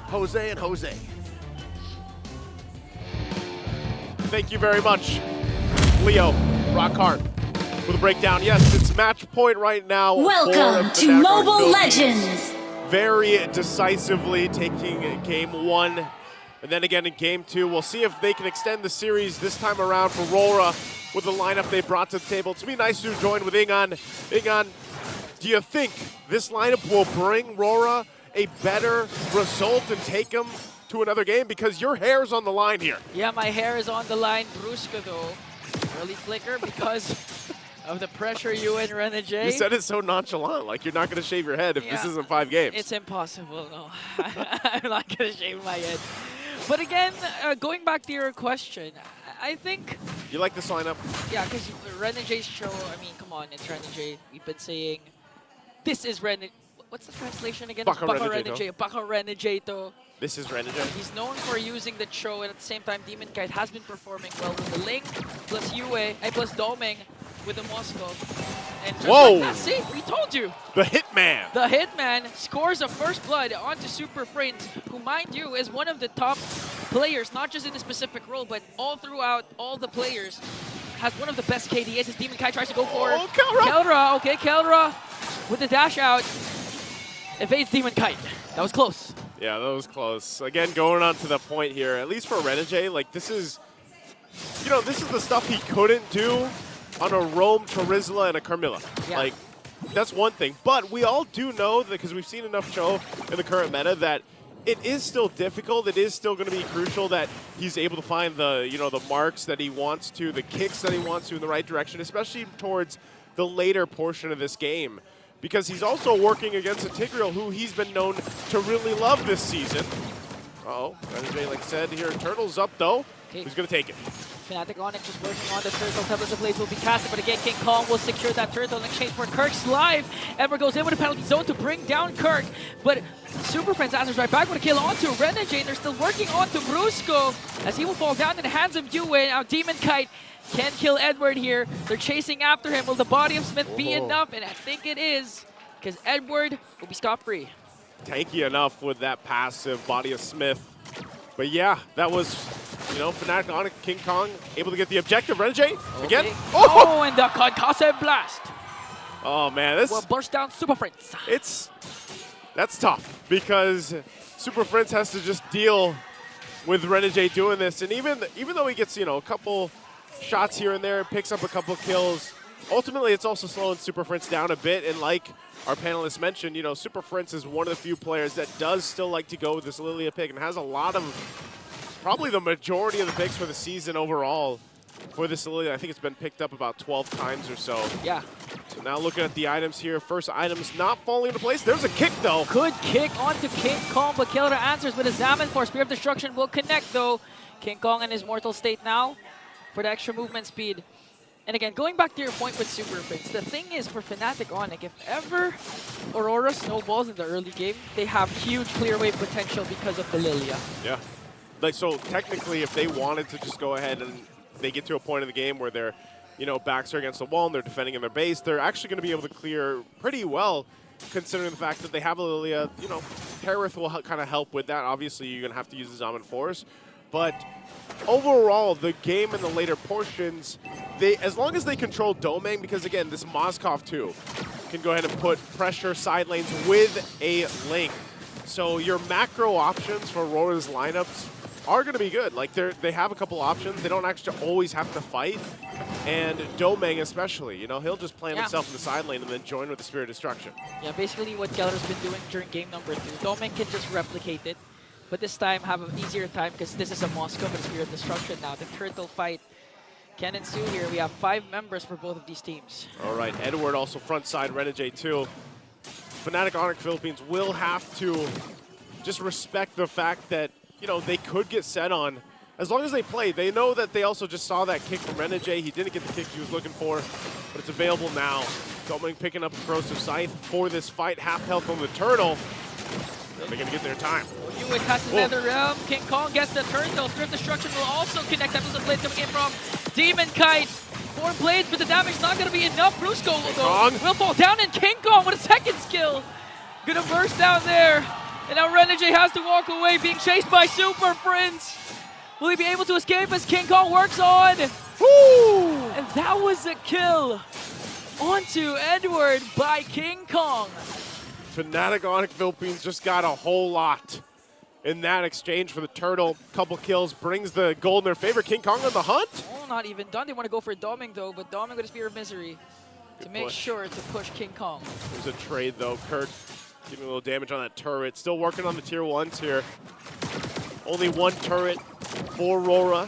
Jose and Jose. Thank you very much, Leo Rockhart, for the breakdown. Yes, it's match point right now. Welcome to Mobile Legends. Very decisively taking game one. And then again in game two, we'll see if they can extend the series this time around for RORA with the lineup they brought to the table. It's going to be nice to join with Ingan. Ingan, do you think this lineup will bring RORA a better result and take them to another game? Because your hair's on the line here. Yeah, my hair is on the line. Brusca, though, early flicker because of the pressure you and Renegade. You said it so nonchalant, like you're not going to shave your head if this isn't 5 games. It's impossible, no. I'm not going to shave my head. But again, going back to your question, I think... You like this lineup? Yeah, because Renegade's show, I mean, come on, it's Renegade. We've been saying, this is Renegade. What's the translation again? Baka Renegade. Baka Renegade. This is Renegade. He's known for using the Cho, and at the same time, Demon Kite has been performing well with the Link, plus Yue, plus Doming with the Moscow. And just like that, see, we told you. The Hitman. The Hitman scores a first blood onto Super Friends, who, mind you, is one of the top players, not just in a specific role, but all throughout all the players. Has one of the best KDAs as Demon Kite tries to go for Kelra. Okay, Kelra with the dash out. Evades Demon Kite. That was close. Yeah, that was close. Again, going on to the point here, at least for Renegade, like this is, you know, this is the stuff he couldn't do on a Roam, Charizla, and a Carmilla. Yeah. Like, that's one thing. But we all do know, that because we've seen enough Cho in the current meta, that it is still difficult. It is still going to be crucial that he's able to find the, you know, the marks that he wants to, the kicks that he wants to in the right direction, especially towards the later portion of this game. Because he's also working against a Tigreal who he's been known to really love this season. Uh-oh, Renegade, like I said here, Turtle's up though. Okay. Who's going to take it? Fnatic Onic just working on the turtle. Pebbles of Blades will be casted, but again, King Kong will secure that turtle in exchange for Kirk's life. Ember goes in with a penalty zone to bring down Kirk, but Super Friends answers right back with a kill onto Renegade. They're still working onto Brusco as he will fall down in the hands of Yue. Now Demon Kite can kill Edward here. They're chasing after him. Will the body of Smith be enough? And I think it is, because Edward will be scot-free. Tanky enough with that passive body of Smith. But yeah, that was, you know, Fnatic Onic, King Kong able to get the objective. Renegade again. Oh, and the concussive blast. Oh man, this will burst down Super Friends. That's tough because Super Friends has to just deal with Renegade doing this, and even though he gets, you know, a couple shots here and there, picks up a couple kills, ultimately it's also slowing Super Friends down a bit. And like our panelists mentioned, you know, Super Friends is one of the few players that does still like to go with this Lilia pick and has a lot of, probably the majority of the picks for the season overall for this Lilia. I think it's been picked up about 12 times or so. Yeah. So now looking at the items here, first items not falling into place. There's a kick though. Good kick onto King Kong, but Killer answers with a Zaman for Spear of Destruction will connect though. King Kong in his mortal state now for the extra movement speed. And again, going back to your point with Super Friends, the thing is for Fnatic Onic, if ever Aurora snowballs in the early game, they have huge clear wave potential because of the Lilia. Yeah. Like, so technically, if they wanted to just go ahead and they get to a point in the game where their, you know, backs are against the wall and they're defending in their base, they're actually going to be able to clear pretty well, considering the fact that they have a Lilia. You know, Perith will kind of help with that. Obviously, you're going to have to use the Zaman Force. But overall, the game in the later portions, as long as they control Domang, because again, this Moskov too can go ahead and put pressure side lanes with a Link. So your macro options for Aurora's lineups are going to be good. Like they have a couple options. They don't actually always have to fight. And Domang especially, you know, he'll just plant himself in the side lane and then join with the Spirit of Destruction. Yeah, basically what Keller's been doing during game number 2. Domang can just replicate it, but this time have an easier time because this is a Moscow and Spirit of Destruction now. The turtle fight can ensue here. We have 5 members for both of these teams. All right, Edward also front side Renegade too. Fnatic Onic Philippines will have to just respect the fact that, you know, they could get set on. As long as they play, they know that they also just saw that kick from Renegade. He didn't get the kick he was looking for, but it's available now. Domang picking up a Corrosive Scythe for this fight. Half health on the turtle. They're going to get their time. Yue passes Nether Realm. King Kong gets the turtle. Spirit Destruction will also connect. That was the blade coming in from Demon Kite. 4 blades, but the damage not going to be enough. Brusco will fall down, and King Kong with a second skill. Gonna burst down there. And now Renegade has to walk away, being chased by Super Prince. Will he be able to escape as King Kong works on? Woo! And that was a kill onto Edward by King Kong. Fnatic Onic Philippines just got a whole lot in that exchange for the turtle. Couple kills brings the gold in their favor. King Kong on the hunt. Oh, not even done. They want to go for Doming though, but Doming with a Spear of Misery to make sure to push King Kong. There's a trade though. Kirk giving a little damage on that turret. Still working on the tier 1s here. Only one turret for RORA.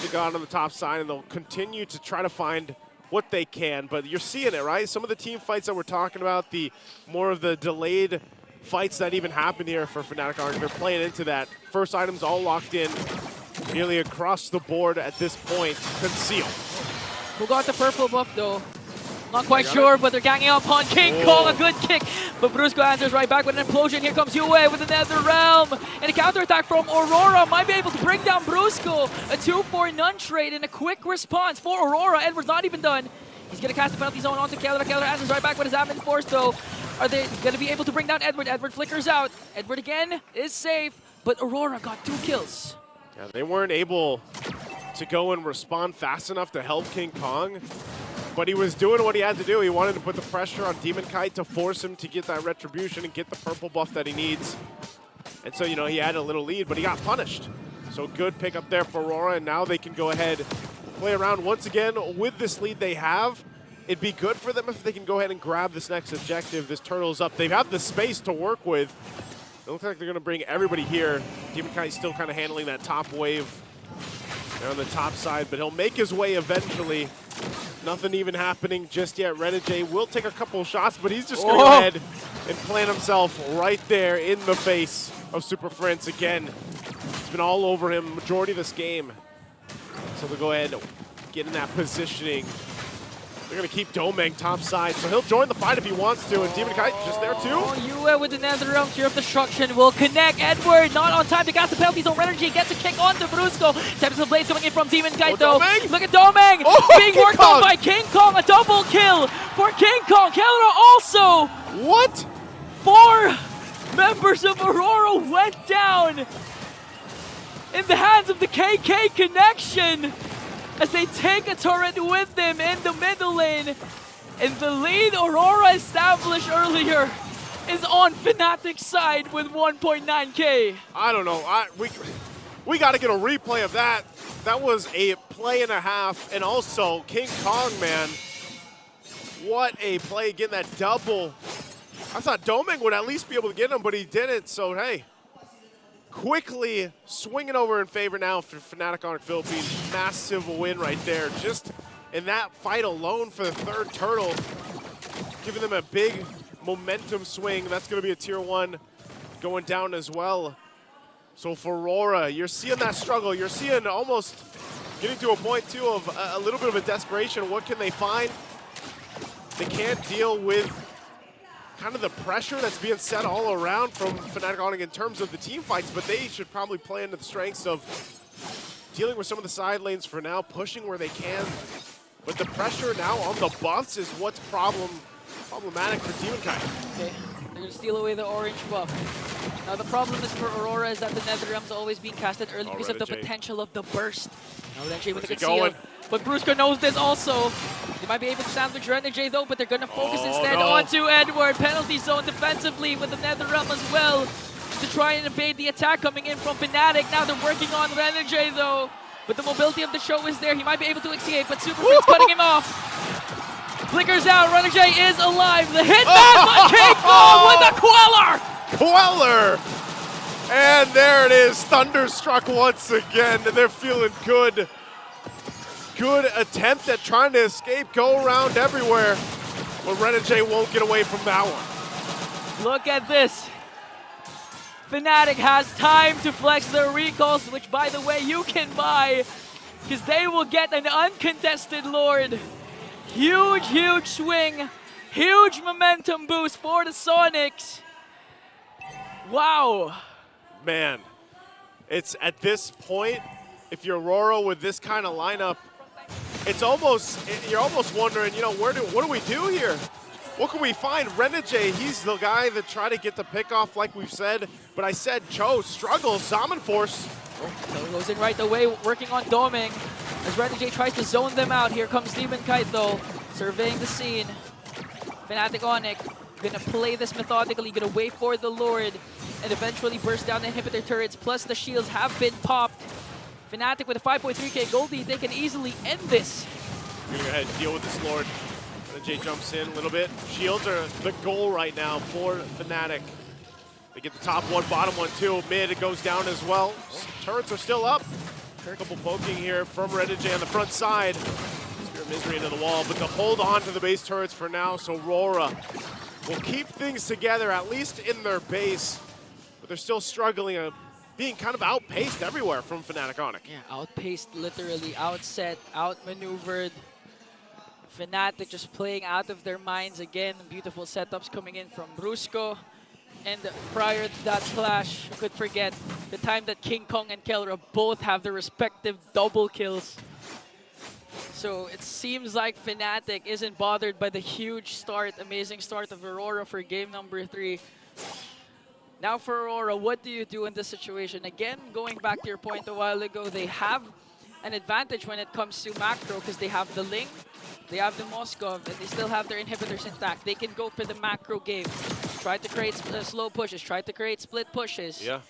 They got on the top side, and they'll continue to try to find what they can. But you're seeing it, right? Some of the team fights that we're talking about, the more of the delayed fights that even happen here for Fnatic Onic, they're playing into that. First items all locked in, nearly across the board at this point. Conceal. Who got the purple buff though? Not quite sure, but they're ganging up on King Kong. A good kick, but Brusco answers right back with an implosion. Here comes Yue with the Nether Realm. And a counterattack from Aurora might be able to bring down Brusco. A 2-for-none trade and a quick response for Aurora. Edward's not even done. He's going to cast the penalty zone onto Keller. Keller answers right back with his Admin Force though. Are they going to be able to bring down Edward? Edward flickers out. Edward again is safe, but Aurora got 2 kills. Yeah, they weren't able to go and respond fast enough to help King Kong. But he was doing what he had to do. He wanted to put the pressure on Demon Kite to force him to get that retribution and get the purple buff that he needs. And so, you know, he had a little lead, but he got punished. So good pick up there for Aurora, and now they can go ahead, play around once again with this lead they have. It'd be good for them if they can go ahead and grab this next objective. This turtle's up. They have the space to work with. It looks like they're going to bring everybody here. Demon Kite's still kind of handling that top wave. They're on the top side, but he'll make his way eventually. Nothing even happening just yet. Renegade will take a couple shots, but he's just going to go ahead and plant himself right there in the face of Super Prince again. It's been all over him majority of this game. So they'll go ahead and get in that positioning. They're going to keep Domeng top side, so he'll join the fight if he wants to, and Demon Kite just there too. Yue with the Nether Realm, Tear of Destruction will connect. Edward not on time to cast the penalty zone. Renegade gets a kick onto Brusco. Tempest of Blades coming in from Demon Kite though. Domeng. Look at Domeng being worked on by King Kong. A double kill for King Kong. Keller also. What? 4 members of Aurora went down in the hands of the KK Connection, as they take a turret with them in the middle lane. And the lead Aurora established earlier is on Fnatic's side with 1.9K. I don't know. We got to get a replay of that. That was a play and a half. And also, King Kong, man, what a play, getting that double. I thought Domeng would at least be able to get him, but he didn't. So, hey. Quickly swinging over in favor now for Fnatic Onic Philippines. Massive win right there. Just in that fight alone for the third turtle, giving them a big momentum swing. That's going to be a tier 1 going down as well. So for RORA, you're seeing that struggle. You're seeing almost getting to a point too of a little bit of a desperation. What can they find? They can't deal with kind of the pressure that's being set all around from Fnatic Onic in terms of the team fights, but they should probably play into the strengths of dealing with some of the side lanes for now, pushing where they can. But the pressure now on the buffs is what's problematic for Demon Kite. Okay, they're going to steal away the orange buff. Now the problem is for Aurora is that the Nether Realm's always being casted early because of the potential of the burst. Now Renegade with a good seal. But Brusco knows this also. They might be able to sandwich Renegade though, but they're going to focus instead onto Edward. Penalty zone defensively with the Nether Realm as well to try and evade the attack coming in from Fnatic. Now they're working on Renegade though. But the mobility of the show is there. He might be able to escape, but Super Prince cutting him off. Flickers out. Renegade is alive. The hitman by King Kong with a Queller! Queller! And there it is. Thunderstruck once again. And they're feeling good. Good attempt at trying to escape. Go around everywhere. But Renegade won't get away from that one. Look at this. Fnatic has time to flex their recalls, which by the way you can buy, because they will get an uncontested Lord. Huge, huge swing. Huge momentum boost for the Sonics. Wow. Man, it's at this point, if you're Aurora with this kind of lineup, it's almost, you're almost wondering, you know, what do we do here? what can we find? Renegade, he's the guy that tried to get the pick off like we've said, but I said Cho struggles. Zaman Force. So goes in right away, working on Doming. As Renegade tries to zone them out. Here comes Demon Kite though, surveying the scene. Fnatic Onic gonna play this methodically, gonna wait for the Lord and eventually burst down the inhibitor turrets, plus the shields have been popped. Fnatic with a 5.3k gold lead, they can easily end this. We're gonna go ahead and deal with this Lord. Jay jumps in a little bit. Shields are the goal right now for Fnatic. They get the top one, bottom one too. Mid, it goes down as well. Turrets are still up. A couple poking here from Renegade on the front side. Spear of Misery into the wall, but they'll hold on to the base turrets for now, so RORA will keep things together, at least in their base. But they're still struggling, being kind of outpaced everywhere from Fnatic Onic. Yeah, outpaced, literally, outset, outmaneuvered. Fnatic just playing out of their minds again. Beautiful setups coming in from Brusco. And prior to that clash, you could forget the time that King Kong and Kelra both have their respective double kills. So it seems like Fnatic isn't bothered by the huge start, amazing start of Aurora for game number 3. Now for Aurora, what do you do in this situation? Again, going back to your point a while ago, they have an advantage when it comes to macro because they have the Ling, they have the Moskov, and they still have their inhibitors intact. They can go for the macro game, try to create slow pushes, try to create split pushes. Yeah.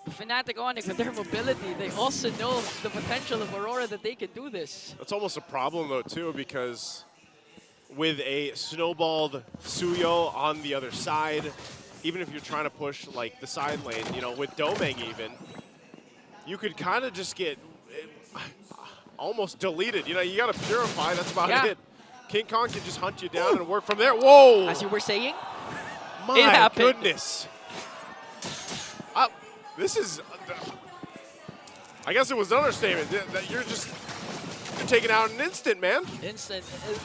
But Fnatic Onic, with their mobility, they also know the potential of Aurora that they can do this. That's almost a problem though too, because with a snowballed Suyo on the other side, even if you're trying to push like the side lane, you know, with Domeng even, you could kind of just get almost deleted. You know, you got to purify, that's about it. King Kong can just hunt you down and work from there. Whoa! As you were saying, my goodness. This is, I guess it was an understatement that you're taking out an instant, man. Instant.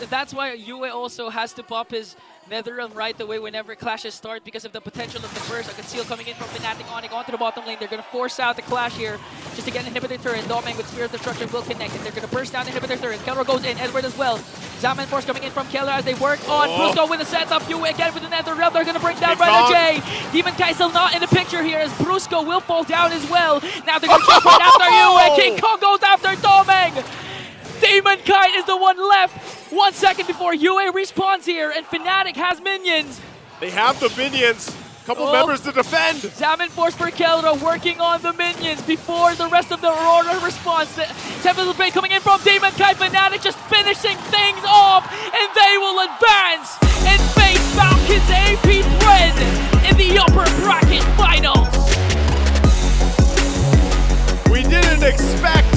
That's why Yue also has to pop his Netherrealm right away whenever clashes start because of the potential of the burst. A conceal coming in from Fnatic Onic onto the bottom lane. They're going to force out the clash here just to get an inhibitor turret. Domeng with Spear of Destruction will connect, and they're going to burst down the inhibitor turret. Kelra goes in, Edward as well. Zaman Force coming in from Kelra as they work on Brusco with a setup. Yue again with the Netherrealm. They're going to bring down Renegade. Demon Kaisel not in the picture here as Brusco will fall down as well. Now they're going to jump right after Yue. King Kong goes after Domeng. Demon Kite is the one left. 1 second before Yue respawns here, and Fnatic has minions. They have the minions. Couple members to defend. Zaman Force for Kelra working on the minions before the rest of the Aurora response. Tempest Blade coming in from Demon Kite. Fnatic just finishing things off, and they will advance and face Falcon's AP Thread in the upper bracket finals. We didn't expect